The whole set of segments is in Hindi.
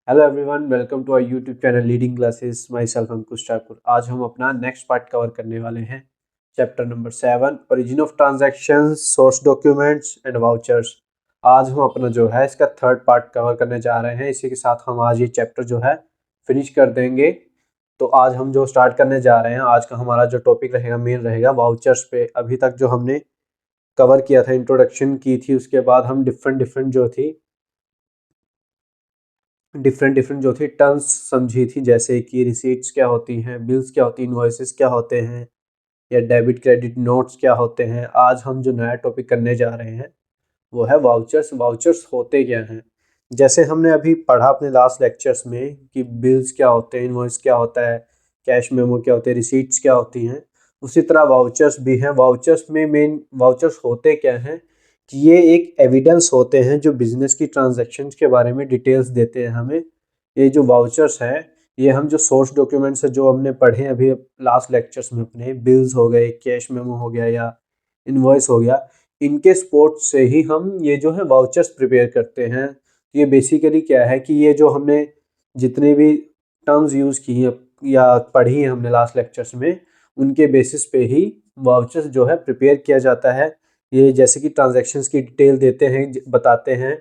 Hello everyone, welcome to our YouTube channel leading classes. Myself Ankush Thakur. आज हम अपना नेक्स्ट पार्ट कवर करने वाले हैं। Chapter number 7, origin of transactions, source documents and vouchers. आज हम अपना जो है इसका थर्ड पार्ट कवर करने जा रहे हैं। इसी के साथ हम आज ये चैप्टर जो है फिनिश कर देंगे। तो आज हम जो स्टार्ट करने जा रहे हैं, आज का हमारा जो टॉपिक रहेगा मेन रहेगा वाउचर्स पे। अभी तक जो हमने कवर किया था, इंट्रोडक्शन की थी, उसके बाद हम डिफरेंट डिफरेंट जो थी टर्म्स समझी थी, जैसे कि रिसीट्स क्या होती हैं, बिल्स क्या होती हैं, इनवॉइसेस क्या होते हैं, या डेबिट क्रेडिट नोट्स क्या होते हैं। आज हम जो नया टॉपिक करने जा रहे हैं वो है वाउचर्स। वाउचर्स होते क्या हैं? जैसे हमने अभी पढ़ा अपने लास्ट लेक्चर्स में कि बिल्स क्या होते हैं, इनवॉइस क्या होता है, कैश मेमो क्या होते हैं, रिसीट्स क्या होती हैं, उसी तरह वाउचर्स भी हैं। वाउचर्स में मेन वाउचर्स होते क्या हैं कि ये एक एविडेंस होते हैं जो बिजनेस की ट्रांजैक्शंस के बारे में डिटेल्स देते हैं हमें। ये जो वाउचर्स हैं, ये हम जो सोर्स डॉक्यूमेंट्स है जो हमने पढ़े अभी लास्ट लेक्चर्स में, अपने बिल्स हो गए, कैश मेमो हो गया या इनवॉइस हो गया, इनके सपोर्ट से ही हम ये जो है वाउचर्स प्रिपेयर करते हैं। ये बेसिकली क्या है कि ये जो हमने जितने भी टर्म्स यूज़ की हैं या पढ़ी हैं हमने लास्ट लेक्चर्स में, उनके बेसिस पे ही वाउचर्स जो है प्रिपेयर किया जाता है। ये जैसे कि ट्रांजैक्शंस की डिटेल देते हैं, बताते हैं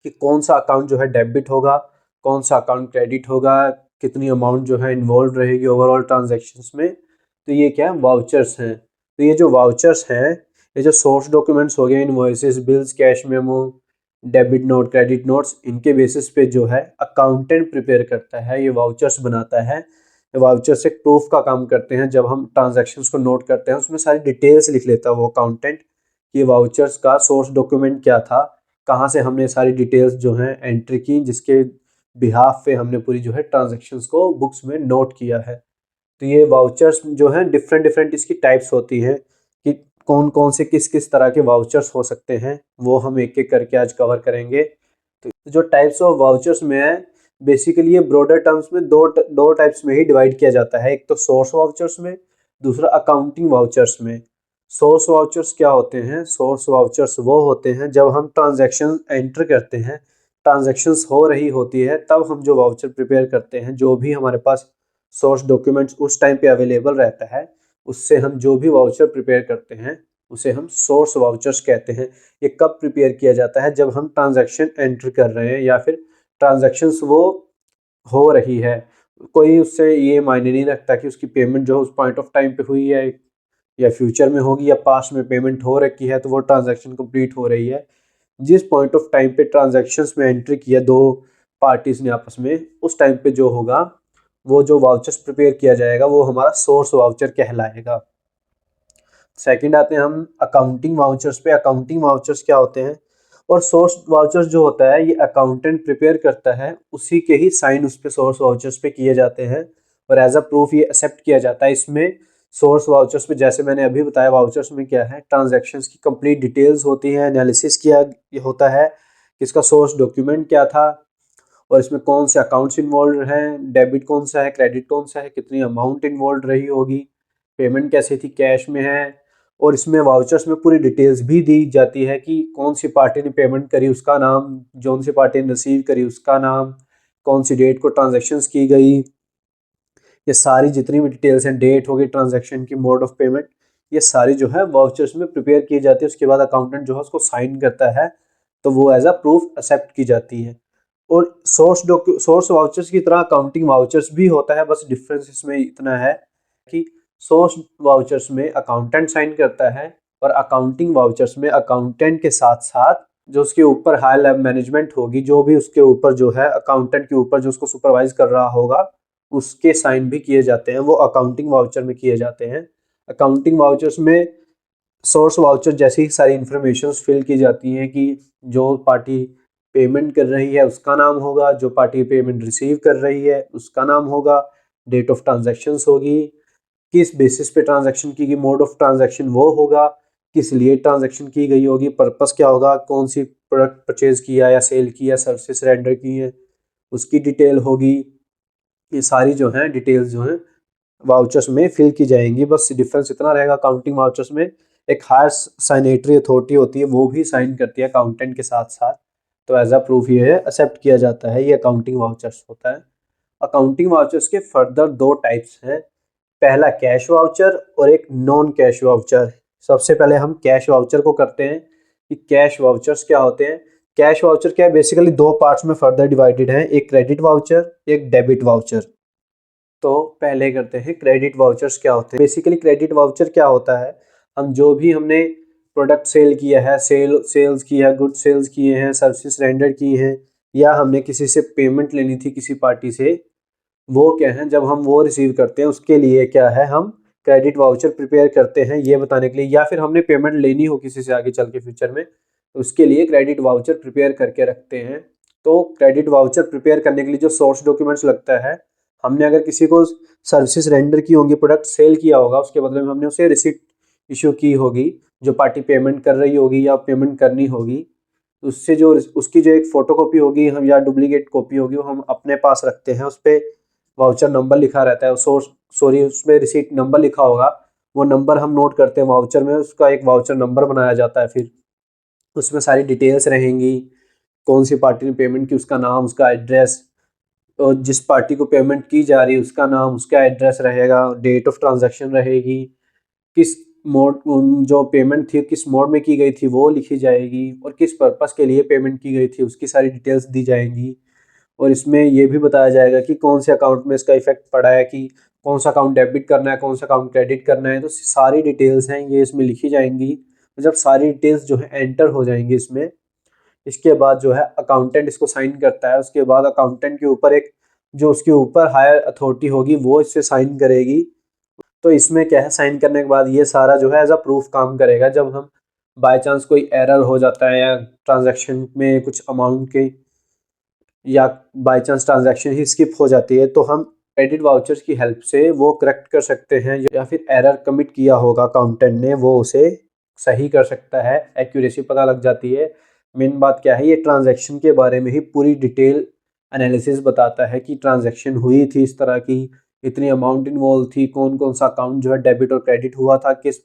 कि कौन सा अकाउंट जो है डेबिट होगा, कौन सा अकाउंट क्रेडिट होगा, कितनी अमाउंट जो है इन्वॉल्व रहेगी ओवरऑल ट्रांजैक्शंस में। तो ये क्या है, वाउचर्स हैं। तो ये जो वाउचर्स हैं, ये जो सोर्स डॉक्यूमेंट्स हो गए, invoices, bills, cash memo, debit note, credit notes, इनके बेसिस पे जो है अकाउंटेंट प्रिपेयर करता है, ये वाउचर्स बनाता है। ये वाउचर्स एक प्रूफ का काम करते हैं। जब हम ट्रांजैक्शंस को नोट करते हैं उसमें सारी डिटेल्स लिख लेता है वो अकाउंटेंट, ये वाउचर्स का सोर्स डॉक्यूमेंट क्या था, कहाँ से हमने सारी डिटेल्स जो हैं एंट्री की, जिसके बिहाफ पे हमने पूरी जो है ट्रांजैक्शंस को बुक्स में नोट किया है। तो ये वाउचर्स जो हैं डिफरेंट इसकी टाइप्स होती हैं कि कौन कौन से किस किस तरह के वाउचर्स हो सकते हैं, वो हम एक एक करके आज कवर करेंगे। तो जो टाइप्स ऑफ वाउचर्स में है, बेसिकली ये ब्रॉडर टर्म्स में दो टाइप्स में ही डिवाइड किया जाता है। एक तो सोर्स वाउचर्स में, दूसरा अकाउंटिंग वाउचर्स में। सोर्स वाउचर्स क्या होते हैं? सोर्स वाउचर्स वो होते हैं जब हम ट्रांजैक्शन एंटर करते हैं, ट्रांजैक्शंस हो रही होती है, तब हम जो वाउचर प्रिपेयर करते हैं, जो भी हमारे पास सोर्स डॉक्यूमेंट्स उस टाइम पे अवेलेबल रहता है, उससे हम जो भी वाउचर प्रिपेयर करते हैं उसे हम सोर्स वाउचर्स कहते हैं। ये कब प्रिपेयर किया जाता है? जब हम ट्रांजैक्शन एंटर कर रहे हैं या फिर ट्रांजैक्शंस वो हो रही है। कोई उससे ये मायने नहीं रखता कि उसकी पेमेंट जो है उस पॉइंट ऑफ टाइम पे हुई है या फ्यूचर में होगी या पास्ट में पेमेंट हो रखी है तो वो ट्रांजैक्शन कंप्लीट हो रही है। जिस पॉइंट ऑफ टाइम पे ट्रांजैक्शंस में एंट्री किया दो पार्टीज ने आपस में, उस टाइम पे जो होगा, वो जो वाउचर्स प्रिपेयर किया जाएगा वो हमारा सोर्स वाउचर कहलाएगा। सेकंड आते हैं हम अकाउंटिंग वाउचर्स पे। अकाउंटिंग वाउचर्स क्या होते हैं? और सोर्स वाउचर्स जो होता है ये अकाउंटेंट प्रिपेयर करता है, उसी के ही साइन उस पे सोर्स वाउचर्स पे किए जाते हैं और एज अ प्रूफ ये एक्सेप्ट किया जाता है। इसमें सोर्स वाउचर्स पे, जैसे मैंने अभी बताया, वाउचर्स में क्या है, ट्रांजैक्शंस की कंप्लीट डिटेल्स होती हैं, एनालिसिस किया होता है कि इसका सोर्स डॉक्यूमेंट क्या था और इसमें कौन से अकाउंट्स इन्वॉल्व हैं, डेबिट कौन सा है, क्रेडिट कौन सा है, कितनी अमाउंट इन्वॉल्व रही होगी, पेमेंट कैसी थी, कैश में है। और इसमें वाउचर्स में पूरी डिटेल्स भी दी जाती है कि कौन सी पार्टी ने पेमेंट करी उसका नाम, कौन सी पार्टी ने रिसीव करी उसका नाम, कौन सी डेट को ट्रांजैक्शंस की गई, ये सारी जितनी भी डिटेल्स हैं, डेट होगी ट्रांजैक्शन की, मोड ऑफ पेमेंट, ये सारी जो है वाउचर्स में प्रिपेयर की जाती है। उसके बाद अकाउंटेंट जो है उसको साइन करता है, तो वो एज अ प्रूफ एक्सेप्ट की जाती है। और सोर्स वाउचर्स की तरह अकाउंटिंग वाउचर्स भी होता है, बस डिफरेंस इसमें इतना है कि सोर्स वाउचर्स में अकाउंटेंट साइन करता है और अकाउंटिंग वाउचर्स में अकाउंटेंट के साथ साथ जो उसके ऊपर हाई लेवल मैनेजमेंट होगी, जो भी उसके ऊपर जो है अकाउंटेंट के ऊपर जो उसको सुपरवाइज कर रहा होगा, उसके साइन भी किए जाते हैं, वो अकाउंटिंग वाउचर में किए जाते हैं। अकाउंटिंग वाउचर्स में सोर्स वाउचर जैसी ही सारी इंफॉर्मेशन फिल की जाती हैं कि जो पार्टी पेमेंट कर रही है उसका नाम होगा, जो पार्टी पेमेंट रिसीव कर रही है उसका नाम होगा, डेट ऑफ ट्रांजैक्शंस होगी, किस बेसिस पे ट्रांजैक्शन की गई, मोड ऑफ ट्रांजैक्शन वो होगा, किस लिए ट्रांजैक्शन की गई होगी, पर्पस क्या होगा, कौन सी प्रोडक्ट परचेज किया या सेल किया, सर्विस रेंडर की है, उसकी डिटेल होगी। ये सारी जो है डिटेल्स जो है वाउचर्स में फिल की जाएंगी। बस डिफरेंस इतना रहेगा, अकाउंटिंग वाउचर्स में एक हायर साइनेटरी अथॉरिटी होती है, वो भी साइन करती है अकाउंटेंट के साथ साथ, तो एज अ प्रूफ ये है एक्सेप्ट किया जाता है, ये अकाउंटिंग वाउचर्स होता है। अकाउंटिंग वाउचर्स के फर्दर दो टाइप्स हैं, पहला कैश वाउचर और एक नॉन कैश वाउचर। सबसे पहले हम कैश वाउचर को करते हैं कि कैश वाउचर्स क्या होते हैं। कैश वाउचर क्या है, बेसिकली दो पार्ट्स में फर्दर डिवाइडेड है, एक क्रेडिट वाउचर एक डेबिट वाउचर। तो पहले करते हैं क्रेडिट वाउचर्स क्या होते हैं। बेसिकली क्रेडिट वाउचर क्या होता है, हम जो भी हमने प्रोडक्ट सेल किया है, सेल्स किया, गुड सेल्स किए हैं, सर्विसेज रेंडर की हैं, या हमने किसी से पेमेंट लेनी थी किसी पार्टी से, वो क्या है जब हम वो रिसीव करते हैं उसके लिए क्या है हम क्रेडिट वाउचर प्रिपेयर करते हैं ये बताने के लिए, या फिर हमने पेमेंट लेनी हो किसी से आगे चल के फ्यूचर में, तो उसके लिए क्रेडिट वाउचर प्रिपेयर करके रखते हैं। तो क्रेडिट वाउचर प्रिपेयर करने के लिए जो सोर्स डॉक्यूमेंट्स लगता है, हमने अगर किसी को सर्विसेज रेंडर की होंगी, प्रोडक्ट सेल किया होगा, उसके बदले में हमने उसे रिसीट इशू की होगी, जो पार्टी पेमेंट कर रही होगी या पेमेंट करनी होगी, उससे जो उसकी जो एक फोटोकॉपी होगी हम या डुप्लीकेट कॉपी होगी वो हम अपने पास रखते हैं। उस पर वाउचर नंबर लिखा रहता है, उसमें रिसीट नंबर लिखा होगा, वो नंबर हम नोट करते हैं वाउचर में, उसका एक वाउचर नंबर बनाया जाता है। फिर उसमें सारी डिटेल्स रहेंगी, कौन सी पार्टी ने पेमेंट की, उसका नाम, उसका एड्रेस, और जिस पार्टी को पेमेंट की जा रही है उसका नाम, उसका एड्रेस रहेगा, डेट ऑफ ट्रांजैक्शन रहेगी, किस मोड, जो पेमेंट थी किस मोड में की गई थी वो लिखी जाएगी, और किस पर्पस के लिए पेमेंट की गई थी उसकी सारी डिटेल्स दी जाएंगी। और इसमें ये भी बताया जाएगा कि कौन से अकाउंट में इसका इफेक्ट पड़ा है, कि कौन सा अकाउंट डेबिट करना है, कौन सा अकाउंट क्रेडिट करना है। तो सारी डिटेल्स हैं ये इसमें लिखी जाएंगी। तो जब सारी डिटेल्स जो है एंटर हो जाएंगी इसमें, इसके बाद जो है अकाउंटेंट इसको साइन करता है। उसके बाद अकाउंटेंट के ऊपर एक जो उसके ऊपर हायर अथॉरिटी होगी वो इससे साइन करेगी। तो इसमें क्या है, साइन करने के बाद ये सारा जो है एज अ प्रूफ काम करेगा। जब हम बाय चांस कोई एरर हो जाता है या ट्रांजैक्शन में कुछ अमाउंट के, या by chance transaction he skip हो जाती है, तो हम क्रेडिट वाउचर्स की हेल्प से वो करेक्ट कर सकते हैं, या फिर एरर कमिट किया होगा अकाउंटेंट ने वो उसे सही कर सकता है, एक्यूरेसी पता लग जाती है। मेन बात क्या है, ये ट्रांजैक्शन के बारे में ही पूरी डिटेल एनालिसिस बताता है कि ट्रांजैक्शन हुई थी इस तरह की, इतनी अमाउंट इन्वॉल्व थी, कौन कौन सा अकाउंट जो है डेबिट और क्रेडिट हुआ था, किस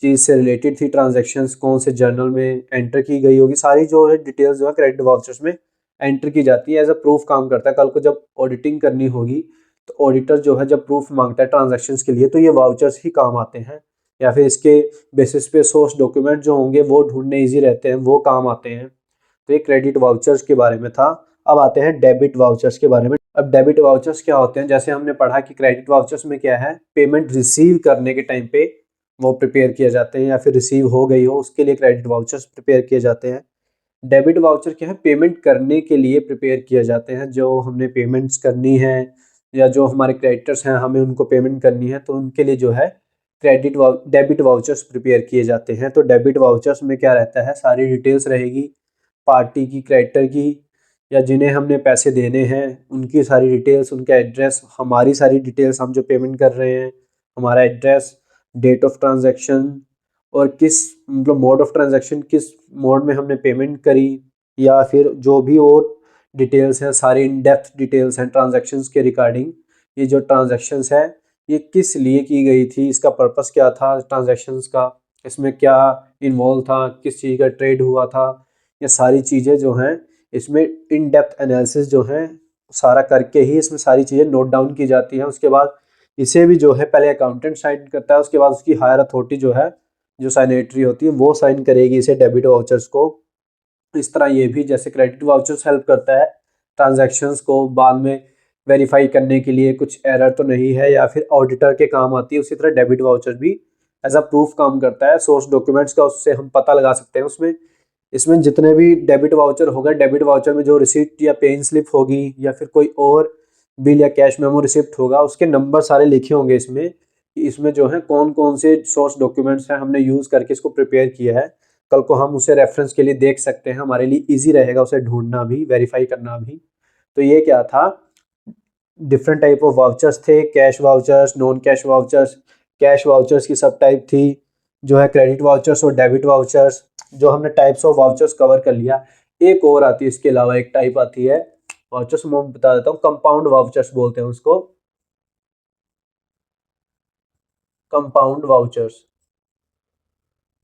चीज़ से रिलेटेड थी ट्रांजैक्शंस, कौन से जर्नल में एंटर की गई होगी, सारी जो है डिटेल्स जो है क्रेडिट वाउचर्स में एंटर की जाती है। एज अ प्रूफ काम करता है। कल को जब ऑडिटिंग करनी होगी तो ऑडिटर जो है जब प्रूफ मांगता है ट्रांजैक्शंस के लिए, तो ये वाउचर्स ही काम आते हैं, या फिर इसके बेसिस पे सोर्स डॉक्यूमेंट जो होंगे वो ढूंढने ईजी रहते हैं, वो काम आते हैं। तो ये क्रेडिट वाउचर्स के बारे में था। अब आते हैं डेबिट वाउचर्स के बारे में। अब डेबिट वाउचर्स क्या होते हैं, जैसे हमने पढ़ा कि क्रेडिट वाउचर्स में क्या है, पेमेंट रिसीव करने के टाइम पे वो प्रिपेयर किए जाते हैं, या फिर रिसीव हो गई हो उसके लिए क्रेडिट वाउचर्स प्रिपेयर किए जाते हैं। डेबिट वाउचर क्या है, पेमेंट करने के लिए प्रिपेयर किए जाते हैं, जो हमने पेमेंट्स करनी है या जो हमारे क्रेडिटर्स हैं हमें उनको पेमेंट करनी है, तो उनके लिए जो है डेबिट वाउचर्स प्रिपेयर किए जाते हैं। तो डेबिट वाउचर्स में क्या रहता है, सारी डिटेल्स रहेगी पार्टी की, क्रेडिटर की, या जिन्हें हमने पैसे देने हैं उनकी सारी डिटेल्स, उनका एड्रेस, हमारी सारी डिटेल्स, हम जो पेमेंट कर रहे हैं, हमारा एड्रेस, डेट ऑफ ट्रांजैक्शन, और किस मतलब मोड ऑफ ट्रांजैक्शन, किस मोड में हमने पेमेंट करी, या फिर जो भी और डिटेल्स हैं, सारी इन डेप्थ डिटेल्स हैं ट्रांजैक्शंस के रिगार्डिंग। ये जो ट्रांजैक्शंस है ये किस लिए की गई थी, इसका पर्पस क्या था ट्रांजैक्शंस का, इसमें क्या इन्वॉल्व था, किस चीज़ का ट्रेड हुआ था, ये सारी चीज़ें जो हैं इसमें इन डेप्थ एनालिसिस जो है सारा करके ही इसमें सारी चीज़ें नोट डाउन की जाती हैं। उसके बाद इसे भी जो है पहले अकाउंटेंट साइन करता है, उसके बाद उसकी हायर अथॉरिटी जो है, जो साइनेटरी होती है, वो साइन करेगी इसे डेबिट वाउचर्स को। इस तरह ये भी जैसे क्रेडिट वाउचर्स हेल्प करता है ट्रांजैक्शंस को बाद में वेरीफाई करने के लिए, कुछ एरर तो नहीं है, या फिर ऑडिटर के काम आती है, उसी तरह डेबिट वाउचर भी एज अ प्रूफ काम करता है सोर्स डॉक्यूमेंट्स का, उससे हम पता लगा सकते हैं उसमें। इसमें जितने भी डेबिट वाउचर होगा, डेबिट वाउचर में जो रिसीट या पेइंग स्लिप होगी, या फिर कोई और बिल या कैश मेमो रिसिप्ट होगा, उसके नंबर सारे लिखे होंगे इसमें, कि इसमें जो है कौन कौन से सोर्स डॉक्यूमेंट्स हैं हमने यूज़ करके इसको प्रिपेयर किया है। कल को हम उसे रेफरेंस के लिए देख सकते हैं, हमारे लिए इजी रहेगा उसे ढूंढना भी, वेरीफाई करना भी। तो ये क्या था, डिफरेंट टाइप ऑफ वाउचर्स थे, cash vouchers, non cash vouchers. Cash vouchers की सब टाइप थी जो है क्रेडिट वाउचर्स और डेबिट वाउचर्स। जो हमने टाइप्स ऑफ वाउचर्स कवर कर लिया। एक और आती है इसके अलावा, एक टाइप आती है वाउचर्स, मैं बता देता हूँ, कंपाउंड वाउचर्स बोलते हैं उसको, कंपाउंड वाउचर्स।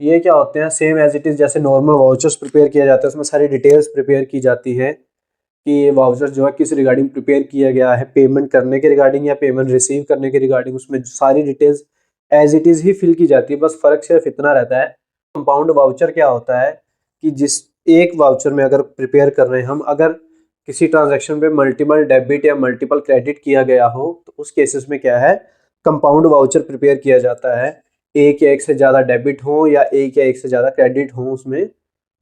ये क्या होते हैं, सेम एज इट इज़ जैसे नॉर्मल वाउचर्स प्रिपेयर किया जाता है, उसमें सारी डिटेल्स प्रिपेयर की जाती है कि ये वाउचर जो है किस रिगार्डिंग प्रिपेयर किया गया है, पेमेंट करने के रिगार्डिंग या पेमेंट रिसीव करने के रिगार्डिंग, उसमें सारी डिटेल्स एज इट इज़ ही फिल की जाती है। बस फ़र्क सिर्फ इतना रहता है, कंपाउंड वाउचर क्या होता है कि जिस एक वाउचर में अगर प्रिपेयर कर रहे हैं हम, अगर किसी ट्रांजैक्शन पे मल्टीपल डेबिट या मल्टीपल क्रेडिट किया गया हो, तो उस केसेस में क्या है, कंपाउंड वाउचर प्रिपेयर किया जाता है। एक या एक से ज़्यादा डेबिट हो या एक या एक से ज़्यादा क्रेडिट हो उसमें,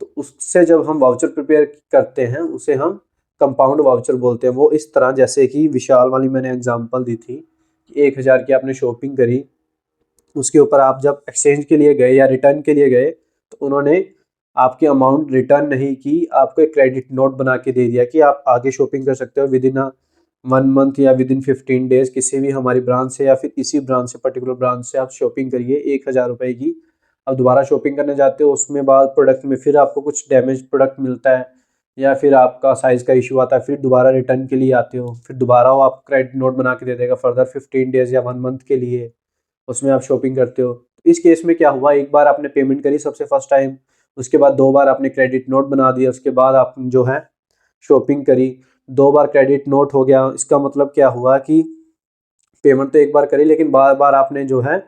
तो उससे जब हम वाउचर प्रिपेयर करते हैं उसे हम कंपाउंड वाउचर बोलते हैं। वो इस तरह, जैसे कि विशाल वाली मैंने एग्जांपल दी थी कि 1000 की आपने शॉपिंग करी, उसके ऊपर आप जब एक्सचेंज के लिए गए या रिटर्न के लिए गए, तो उन्होंने आपकी अमाउंट रिटर्न नहीं की, आपको एक क्रेडिट नोट बना के दे दिया कि आप आगे शॉपिंग कर सकते हो विद इन 1 मंथ या विद इन 15 डेज, किसी भी हमारी ब्रांच से या फिर इसी ब्रांच से, पर्टिकुलर ब्रांच से आप शॉपिंग करिए 1000 रुपये की। अब दोबारा शॉपिंग करने जाते हो, उसमें बाद प्रोडक्ट में फिर आपको कुछ डैमेज प्रोडक्ट मिलता है या फिर आपका साइज़ का इशू आता है, फिर दोबारा रिटर्न के लिए आते हो, फिर दोबारा वो आपको क्रेडिट नोट बना के दे देगा फर्दर 15 डेज या 1 मंथ के लिए, उसमें आप शॉपिंग करते हो। तो इस केस में क्या हुआ, एक बार आपने पेमेंट करी सबसे फर्स्ट टाइम, उसके बाद 2 बार आपने क्रेडिट नोट बना दिया, उसके बाद आप जो है शॉपिंग करी, 2 बार क्रेडिट नोट हो गया। इसका मतलब क्या हुआ कि पेमेंट तो एक बार करी, लेकिन बार बार आपने जो है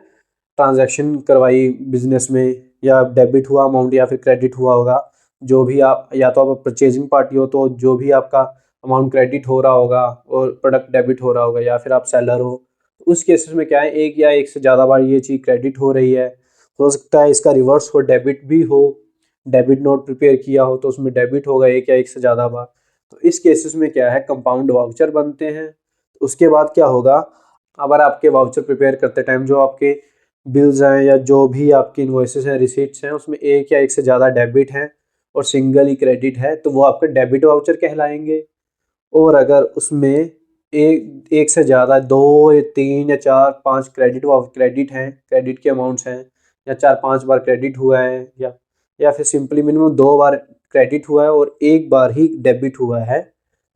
ट्रांजैक्शन करवाई बिजनेस में, या डेबिट हुआ अमाउंट या फिर क्रेडिट हुआ होगा, जो भी आप, या तो आप परचेजिंग पार्टी हो तो जो भी आपका अमाउंट क्रेडिट हो रहा होगा और प्रोडक्ट डेबिट हो रहा होगा, या फिर आप सेलर हो, तो उस केसेस में क्या है, एक या एक से ज़्यादा बार ये चीज़ क्रेडिट हो रही है। हो सकता है इसका रिवर्स हो, डेबिट भी हो, डेबिट नोट प्रिपेयर किया हो तो उसमें डेबिट होगा एक या एक से ज़्यादा बार। तो इस केसेस में क्या है, कंपाउंड वाउचर बनते हैं। उसके बाद क्या होगा, अगर आपके वाउचर प्रिपेयर करते टाइम जो आपके बिल्स हैं या जो भी आपकी इनवॉइसेस हैं, रिसीट्स हैं, उसमें एक या एक से ज़्यादा डेबिट हैं और सिंगल ही क्रेडिट है, तो वो आपके डेबिट वाउचर कहलाएंगे। और अगर उसमें एक एक से ज़्यादा 2 या 3 या 4 5 क्रेडिट हैं, क्रेडिट के अमाउंट्स हैं, या 4-5 बार क्रेडिट हुआ है, या फिर सिंपली मिनिमम 2 बार क्रेडिट हुआ है और 1 बार ही डेबिट हुआ है,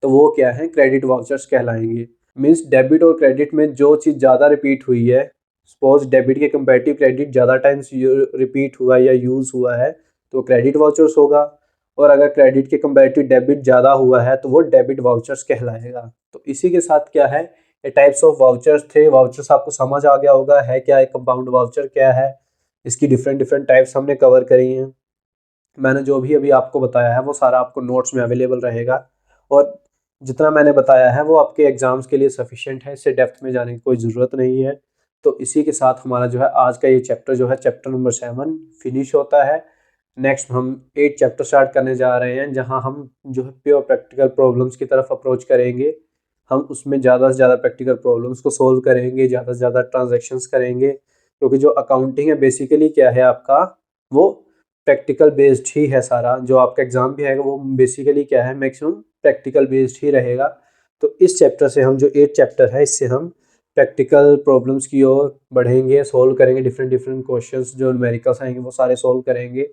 तो वो क्या है, क्रेडिट वाउचर्स कहलाएंगे। मीन्स डेबिट और क्रेडिट में जो चीज़ ज़्यादा रिपीट हुई है, सपोज डेबिट के कंपेरेटिव क्रेडिट ज़्यादा टाइम्स रिपीट हुआ है या यूज़ हुआ है, तो क्रेडिट वाउचर्स होगा। और अगर क्रेडिट के कंपेरेटिव डेबिट ज़्यादा हुआ है तो वो डेबिट वाउचर्स कहलाएगा। तो इसी के साथ क्या है, ये टाइप्स ऑफ वाउचर्स थे। वाउचर्स आपको समझ आ गया होगा है क्या है, कंपाउंड वाउचर क्या है, इसकी डिफरेंट डिफरेंट टाइप्स हमने कवर करी हैं। मैंने जो भी अभी आपको बताया है वो सारा आपको नोट्स में अवेलेबल रहेगा, और जितना मैंने बताया है वो आपके एग्ज़ाम्स के लिए सफिशिएंट है, इससे डेप्थ में जाने की कोई ज़रूरत नहीं है। तो इसी के साथ हमारा जो है आज का ये चैप्टर जो है, चैप्टर नंबर 7 फिनिश होता है। नेक्स्ट हम 8 चैप्टर स्टार्ट करने जा रहे हैं, जहाँ हम जो है प्योर प्रैक्टिकल प्रॉब्लम्स की तरफ अप्रोच करेंगे। हम उसमें ज़्यादा से ज़्यादा प्रैक्टिकल प्रॉब्लम्स को सोल्व करेंगे, ज़्यादा से ज़्यादा ट्रांजेक्शन्स करेंगे, क्योंकि जो अकाउंटिंग है बेसिकली क्या है आपका, वो प्रैक्टिकल बेस्ड ही है सारा। जो आपका एग्जाम भी आएगा वो बेसिकली क्या है, मैक्सिमम प्रैक्टिकल बेस्ड ही रहेगा। तो इस चैप्टर से हम, जो 8 चैप्टर है, इससे हम प्रैक्टिकल प्रॉब्लम्स की ओर बढ़ेंगे, सोल्व करेंगे, डिफरेंट डिफरेंट क्वेश्चंस जो न्यूमेरिकल्स आएंगे वो सारे सोल्व करेंगे,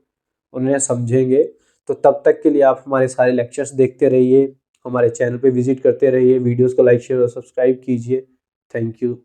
उन्हें समझेंगे। तो तब तक के लिए आप हमारे सारे लेक्चर्स देखते रहिए, हमारे चैनल पे विजिट करते रहिए, वीडियोस को लाइक शेयर और सब्सक्राइब कीजिए। Thank you.